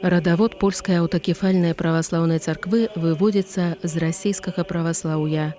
Радавод польскай аўтакефальнай праваслаўнай царквы выводзіцца з расійскага праваслаўя.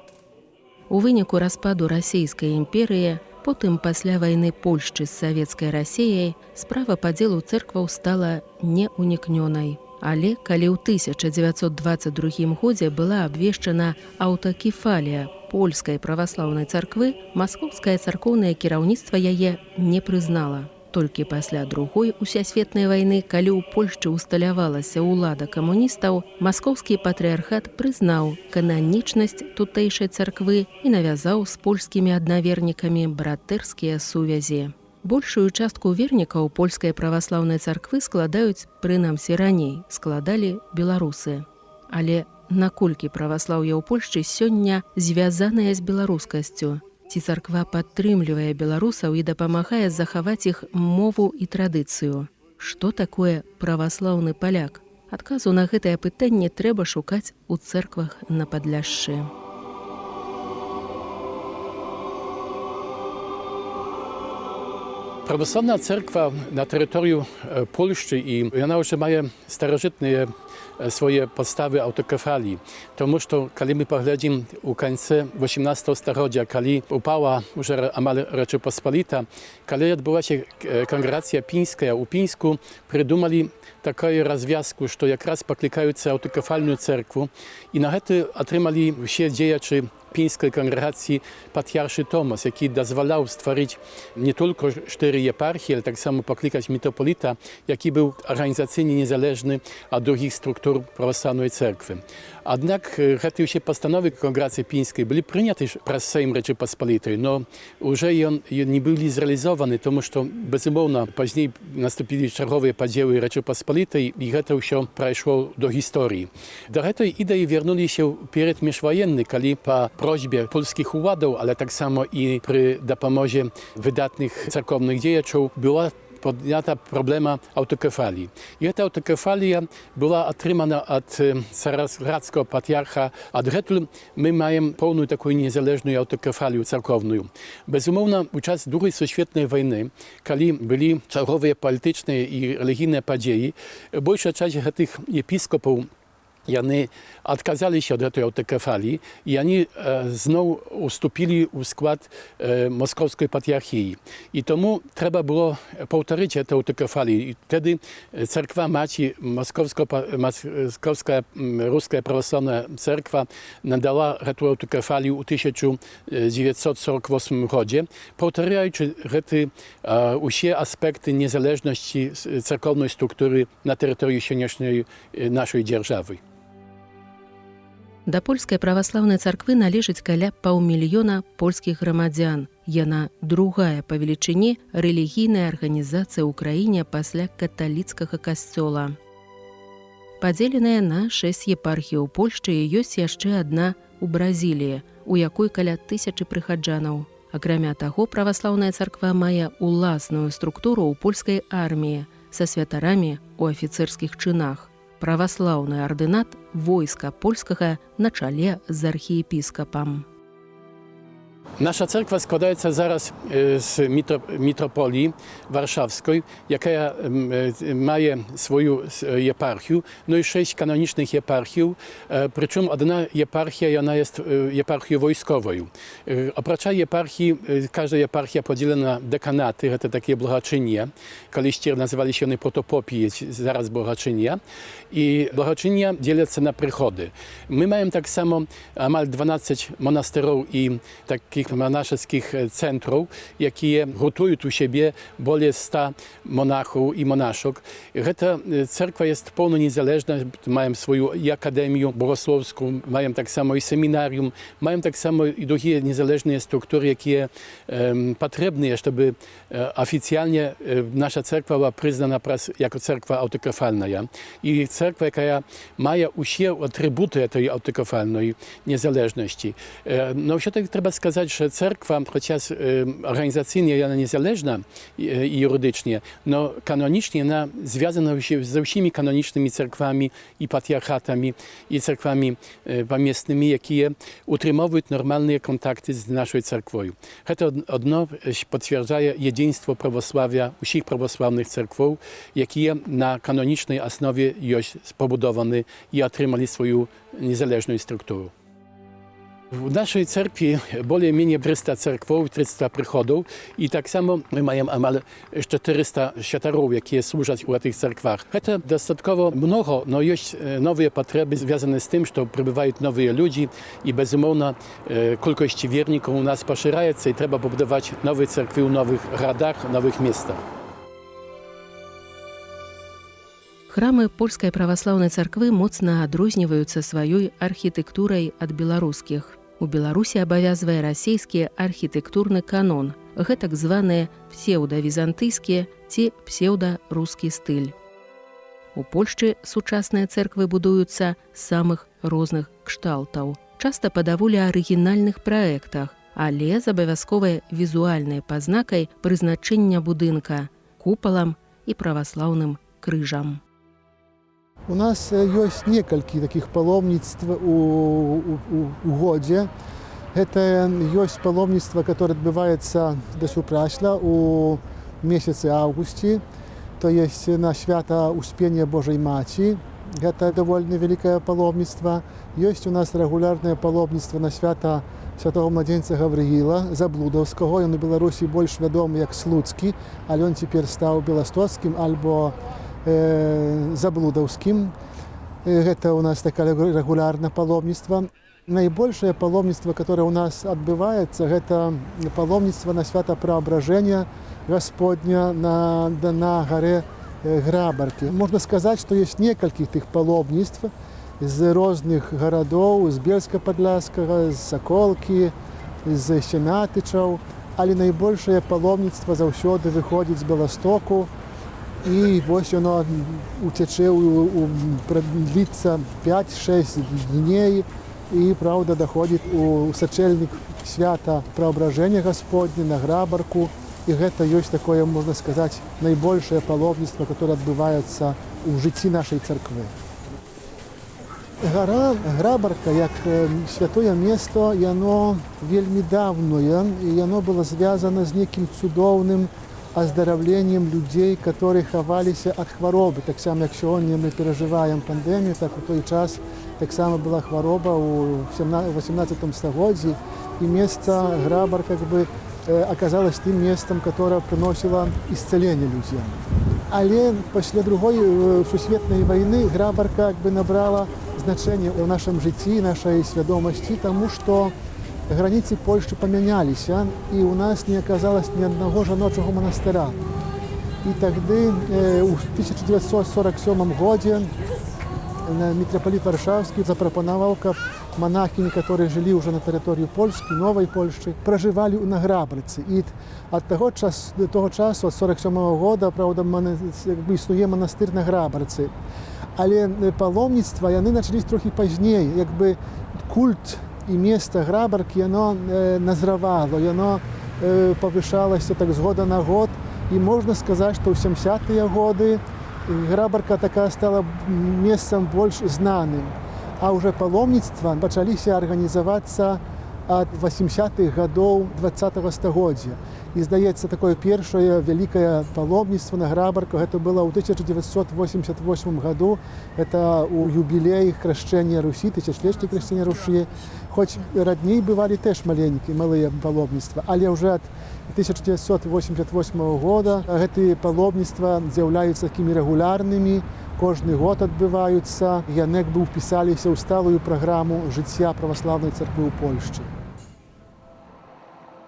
У выніку распаду расійскай імперыі, потым пасля вайны Польшчы з савецкай Расіяй, справа падзелу цэркваў стала неунікнёнай. Але калі ў 1922 годзе была абвешчана аўтакефалія польскай праваслаўнай царквы, маскоўскае царкоўнае кіраўніцтва яе не прызнала. Толькі пасля другой усесветнай вайны, калі ў Польшчы усталявалася ўлада камуністаў, маскоўскі патрыархат прызнаў кананічнасць тутэйшай царквы і навязаў з польскімі аднавернікамі братэрскія сувязі. Большую частку вернікаў польскай праваслаўнай царквы складаюць, прынамсі раней, складалі беларусы. Але наколькі праваслаўе ў Польшчы сёння звязанае з беларускасцю? Ці царква падтрымлівае беларусаў і дапамагае захаваць іх мову і традыцыю? Што такое праваслаўны паляк? Адказу на гэтае пытанне трэба шукаць у цэрквах на Падляшшы. Православна церква на територію Польщі, і вона вже має старожитні свої podstawy autokefalii. Тому що, коли ми поглядимо у кінці 18 століття, коли упала вже амаль Речpospolita, коли відбулася конгрегація Пінська, у Пінську придумали таку розв'язку, що якраз покликаються автокефальну церкву, і на це отримали всі діячі Пінської конгрегації патріарший Томас, який дозволяв створити не тільки 4 єпархії, але так само покликати митрополита, який був організаційно незалежний від других структур православної церкви. Однак ці всі постанови конгрегації Пінської були прийняті через Сейм Речpospolitої, але вже не були зреалізовані, тому що, безумовно, пізніше наступили чергові поділи Речpospolitої, і це все пройшло до історії. До цієї ідеї повернулися в період міжвоєнний, коли по prośbie polskich uładów, ale tak samo i przy dopomozie wydatnych cerkownych działaczy była podjęta problema autokefalii. I ta autokefalia była otrzymana od carackiego patriarcha, a dlatego my mamy pełną taką niezależną autokefalię cerkowną. Bezumowno, w czas II światowej wojny, kiedy byli czarowые polityczne i religijne podzieli, większa część tych episkopów Вони відказалися від цієї автокефалії, і вони знову уступили у склад Московської патріархії. І тому треба було повторити цю автокефалію. І тоді церква Маті, Московська Руська православна церква надала цю автокефалію у 1948 році, повторяючи усі аспекти незалежності церковної структури на території сьогоднішньої нашої держави. Да польскай праваслаўнай царквы належыць каля паўмільёна польскіх грамадзян. Яна другая па велічыні рэлігійная арганізацыя ў краіне пасля каталіцкага касцёла. Падзеленая на 6 епархій у Польшчы, і ёсць яшчэ адна ў Бразіліі, у якой каля 1000 прыхаджанаў. Акрамя таго, праваслаўная царква мае ўласную структуру ў польскай арміі са святарамі ў афіцэрскіх чынах. Праваслаўны ардынат войска польскага на чале з архіепіскапам. Nasza cerkwa składa się zaraz z mitropolii warszawskiej, jaka ma swoją eparchię, no i 6 kanonicznych eparchii, przy czym jedna eparchia jest eparchią wojskową. Oprócz eparchii, każda eparchia podzielona na dekanaty, to takie благочиння, kiedyś nazywali się one protopopii, zaraz благочиння, i благочиння dzielą się na przychody. My mamy tak samo amal 12 monasterów i takich monaszewskich centrów, jakie gotują u siebie более 100 monachów i monaszek. Ta cerkwa jest pełno niezależna, mają swoją akademię bogosłowską, mają tak samo i seminarium, mają tak samo i drugie niezależne struktury, jakie potrzebne, żeby oficjalnie nasza cerkwa była przyznana jako cerkwa autokefalna. I cerkwa, jaka ma wszystkie atrybuty tej autokefalnej niezależności. No, все-таки trzeba сказать, że cerkwa, chociaż organizacyjnie ona niezależna i jurydycznie, no kanonicznie ona związana się ze wszystkimi kanonicznymi cerkwami i patriarchatami i cerkwami pamiętnymi, jakie utrzymują normalne kontakty z naszą cerkwą. To odno potwierdza jedynstwo prawosławia, wszystkich prawosławnych cerkw, jakie na kanonicznej osnowie już pobudowane i otrzymali swoją niezależną strukturę. W naszej cerkwi bolej mniej 300 cerkwow, 300 przychodów i tak samo my mamy amal 400 światarów, jakie służą u tych cerkwach. To dostatkowo mnogo, no jest nowe potrzeby związane z tym, że przybywają nowe ludzie i bezumowna ilość wierników u nas poszerza się i trzeba pobudować nowe cerkwy w nowych radach, nowych miejscach. Храмы польскай праваслаўнай царквы моцна адрозніваюцца сваёй архітэктурай ад беларускіх. У Беларусі абавязвае расійскі архітэктурны канон, гэтак званыя псеўдавізантыйскі ці псеўдарускі стыль. У Польшчы сучасныя цэрквы будуюцца з самых розных кшталтаў, часта па даволі арыгінальных праектах, але з абавязковай візуальнай пазнакай прызначэння будынка, купалам і праваслаўным крыжам. У нас есть несколько таких паломництв у годе. Это есть паломництво, которое отбывается до Супрашла у месяце августе, то есть на свято Успения Божьей Матери. Это довольно великое паломництво. Есть у нас регулярное паломництво на свято святого младенца Гавриила Заблудовского. Он в Беларуси больше ведомый как Слуцкий, а он теперь стал Белостоцким альбо Заблудовским. Это у нас такое регулярное паломництво. Наибольшее паломництво, которое у нас отбывается, это паломництво на свято Преображения Господня на горе Грабарки. Можно сказать, что есть несколько этих паломництв из разных городов, из Бельска-Подляского, из Соколки, из Щемятичев. Але наибольшее паломництво завсёды выходит с Белостоку. И вот оно утече, продлится 5-6 дней, и, правда, доходит у сочельник свята Преображения Господня на Грабарку. И это есть такое, можно сказать, наибольшее паломництво, которое отбывается в житті нашей церкви. Гора Грабарка, як святое место, и оно вельми давное, и оно было связано с неким чудовным оздоровлением людей, которые ховалися от хвороби. Так само, як сьогодні ми переживаємо пандемію, так у той час так само була хвороба у 18 столітті, і місто Грабар оказалось тим містом, яке приносило исцеление людям. Але після Другої Всесвітньої війни Грабарка набрала значення в нашому житті, нашій свідомості, тому що границы Польши поменялись, и у нас не оказалось ни одного жаночего монастыря. И тогда, в 1947 году, митрополит Варшавский запропоновал, как монахини, которые жили уже на территории Польши, Новой Польши, проживали на Грабарці. И от того часу, от 1947 года, правда, існує монастир на Грабарці. Але паломництво, вони почались трохи пізніше, культ и место Грабарки, оно назревало, и оно повышалось так с года на год. И можно сказать, что в 70-е годы Грабарка такая стала местом больше знаным. А уже паломництва начались организоваться от 80-х годов 20-го століття. І, здається, такое першее великое паломництво на Грабарку, это было в 1988 году, это у юбилей крещения Руси, тысячелетия крещения Руси. Хоть родней бывали теж маленькие, малые паломництва, але уже от 1988 года эти паломництва з'являються такими регулярними, кожний год відбуваються, і вони вписалися у сталу програму життя православної церкви у Польщі.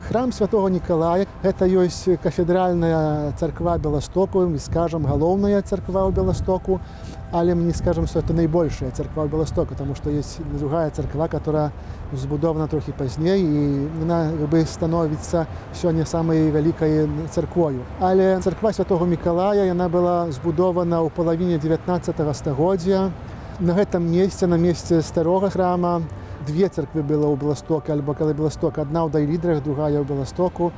Храм Святого Николая – это есть кафедральная церква Белостоку, мы скажем, головная церква у Белостоку, але мы не скажем, что это наибольшая церква у Белостоку, потому что есть другая церква, которая збудована трохи позднее, и она становится сегодня самой великой церквою. Але церква Святого Миколая, она была збудована у половине 19 століття. На этом месте, на месте старого храма, две церквы было ў Беластоке, альбо калі Беласток адна ў Дайлідрах, другая ў Беластоку.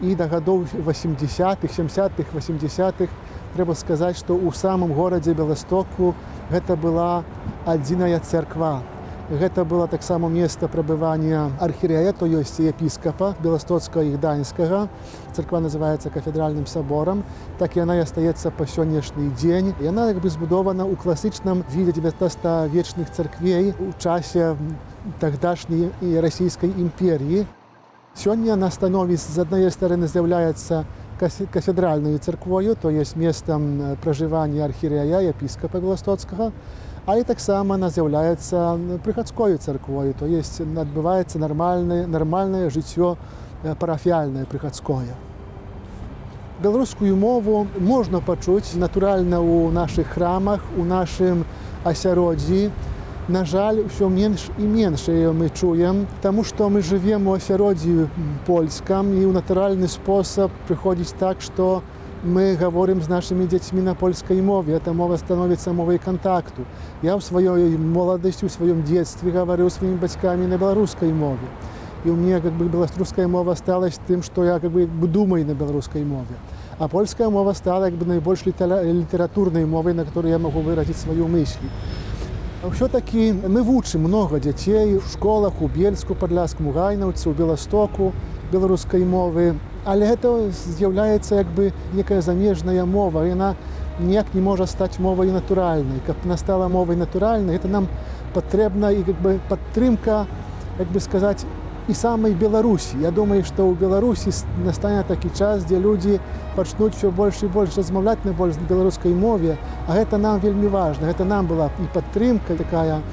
І да гадоў 80-х, 70-х, 80-х трэба сказаць, што ў самым горадзе Беластоку гэта была адзіная церква. Гэта было таксама месца прабывання архірэя, то ёсць епіскапа Беластоцкага і Гданьскага. Церква называецца кафедральным саборам. Так яна і астаецца па сённяшні дзень. Яна як бы збудована ў класічным відзе 19-вечных церквей у часе тагдашняй расійскай імперіі. Сёння яна становіць, з адной стороны, з'яўляецца кафедральною церквою, то есть месцам пражывання архірэя, епіскапа Беластоцкага, але таксама яна з'яўляецца прыхадскою церквою, то есть адбываецца нармальнае жыццё парафіяльнае, прыхадское. Беларускую мову можна пачуць натуральна ў нашых храмах, у нашым асяроддзі. На жаль, усё менш і менш яе мы чуем, таму што мы жывем у асяроддзі польскам, і ў натуральны спосаб прыходзіць так, што мы гаворым з нашымі дзецьмі на польскай мове. Эта мова становіцца мовай кантакту. Я ў сваёй моладасці, у сваём дзецтве гаварыў сваімі бацькамі на беларускай мове. І ў мне беларуская мова сталася тым, што я думаю на беларускай мове. А польская мова стала найбольш літаратурнай мовай, на которой я магу выразіць сваю мысль. Ўсё-такі мы вучым многа дзяцей у школах, у Бельску, Падляскам, у Гайнаўцы, у Беластоку беларускай мовы. Але гэта з'яўляецца некая замежная мова. Яна ніяк не можа стаць мовай натуральнай. Каб яна стала мовай натуральнай, гэта нам патрэбна і падтрымка, сказаць, і самай Беларусі. Я думаю, што ў Беларусі настане такі час, дзе людзі пачнуць усё больш і больш размаўляць на беларускай мове, а гэта нам вельмі важна. Гэта нам была і падтрымка такая.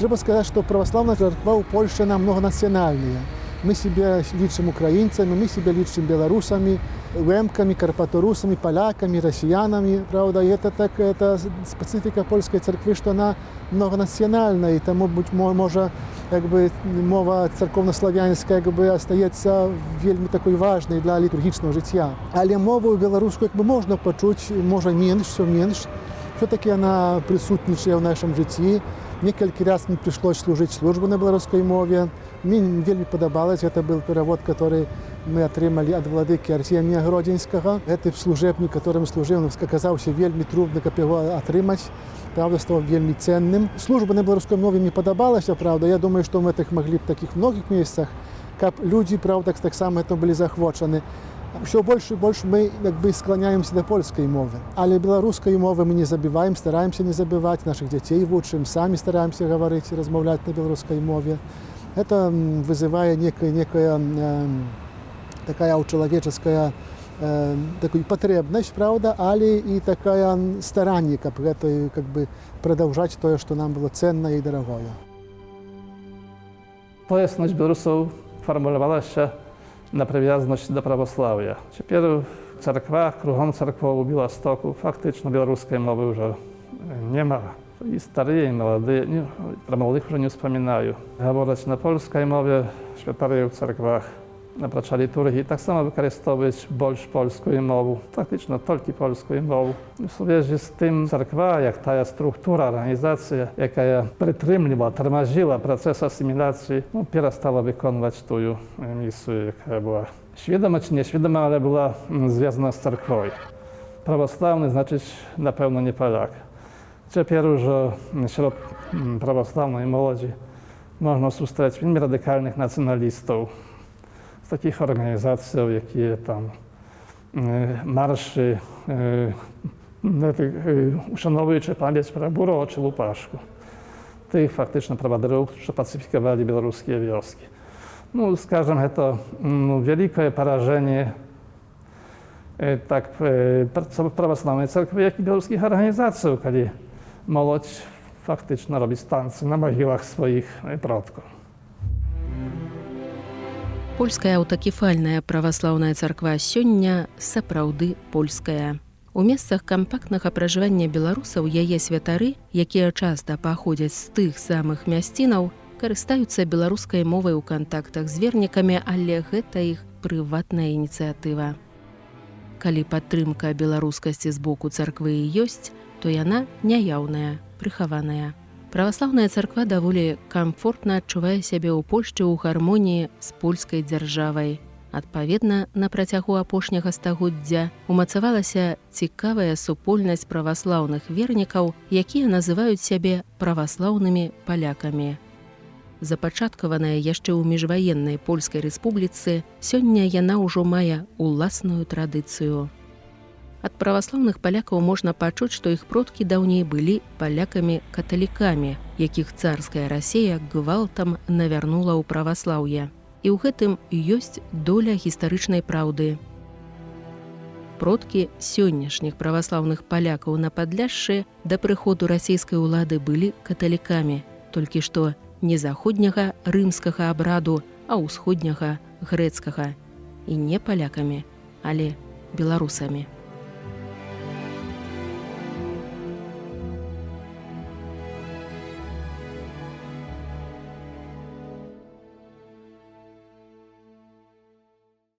Трэба сказаць, што праваслаўная царква ў Польшчы нам многанацыянальная. Мы себе лічым украінцамі, мы себе лічым беларусамі, лэмкамі, карпаторусамі, палякамі, расіянамі. Правда, і это спецыфіка польскай царквы, што яна многанацыянальная, і таму, можа, мова царкоўнаславянская астаецца вельмі такой важнай для літургічнага жыцця. Але мову беларускую можна пачуць, можа менш, усё менш. Все-таки яна прысутнічае ў нашым жыцці. Некалькі раз мне прыйшлось служыць службу на беларускай мове. Мне вельмі падабалось. Это был перавод, который мы атрымалі ад владыкі Арсенія Гродзенскага. Гэты служебнік, которым служыў, аказаўся вельмі трудны, каб яго атрымаць. Правда, стаў вельмі ценным. Служба на беларускай мове мне падабалася, правда. Я думаю, што мы маглі б такіх многіх месцах, каб людзі, правда, таксама это былі захвочаны. Все больше и больше мы склоняемся до польской мовы. Але белорусской мовы мы не забываем, стараемся не забывать, наших детей вучим, сами стараемся говорить и размовлять на белорусской мове. Это вызывает некая такая человеческая такую потребность, правда, але и такая старание, как бы продолжать то, что нам было ценно и дорогое. Пояснność Białorusów formułowała się na привязанность до православия. Теперь в церквах, кругом церквов у Белостоку фактично белорусской мовы уже нема. И старые, и молодые, про молодых уже не вспоминаю. Говорить на польskiej mowie, świętary w cerkвах, na praca liturgii, tak samo wykorzystywać больше польскую мову, фактично только польскую мову. В связи с tym cerkва, jak ta struktura, organizacja, jaka przytrzymywała, tормозила процесс асимиляции, перестала wykonywać tę misję, jaka była świadoma czy nieświadoma, ale była związana z cerkвой. Prawosławny znaczy na pewno nie Polak. Теперь уже wśród prawosławnej młodzi można spotkać wielu radykalnych nacjonalistów z takich organizacji, jakie tam marszy uszanowujące pamięć Buro czy Łupaszku. Tych faktycznie prowaderów, którzy pacyfikowali białoruskie wioski. No, скажем, to wielkie porażenie tak prawosławnej cerkwi, jak i białoruskich organizacji, kiedy młodź faktycznie robi tańce na могилах swoich przodków. Польская аўтакефальная праваслаўная царква сёння сапраўды польская. У месцах кампактнага пражывання беларусаў яе святары, якія часта паходзяць з тых самых мясцінаў, карыстаюцца беларускай мовай у кантактах з вернікамі, але гэта іх прыватная ініцыятыва. Калі падтрымка беларускасці з боку царквы і ёсць, то яна няяўная, прыхаваная. Праваслаўная царква даволі камфортна адчувае сябе ў Польшчы ў гармоніі з польскай дзяржавай. Адпаведна, на працягу апошняга стагоддзя умацавалася цікавая супольнасць праваслаўных вернікаў, якія называюць сябе праваслаўнымі палякамі. Запачаткаваная яшчэ ў міжваеннай Польскай рэспубліцы, сёння яна ўжо мае уласную традыцыю. Ад праваслаўных палякаў можна пачуць, што іх продкі даўней былі палякамі-каталікамі, якіх царская Расія гвалтам навярнула ў праваслаўе. І ў гэтым ёсць доля гістарычнай праўды. Продкі сённяшніх праваслаўных палякаў на Падляшшы да прыходу расійскай улады былі каталікамі, толькі што не заходняга рымскага абраду, а ўсходняга грэцкага. І не палякамі, але беларусамі.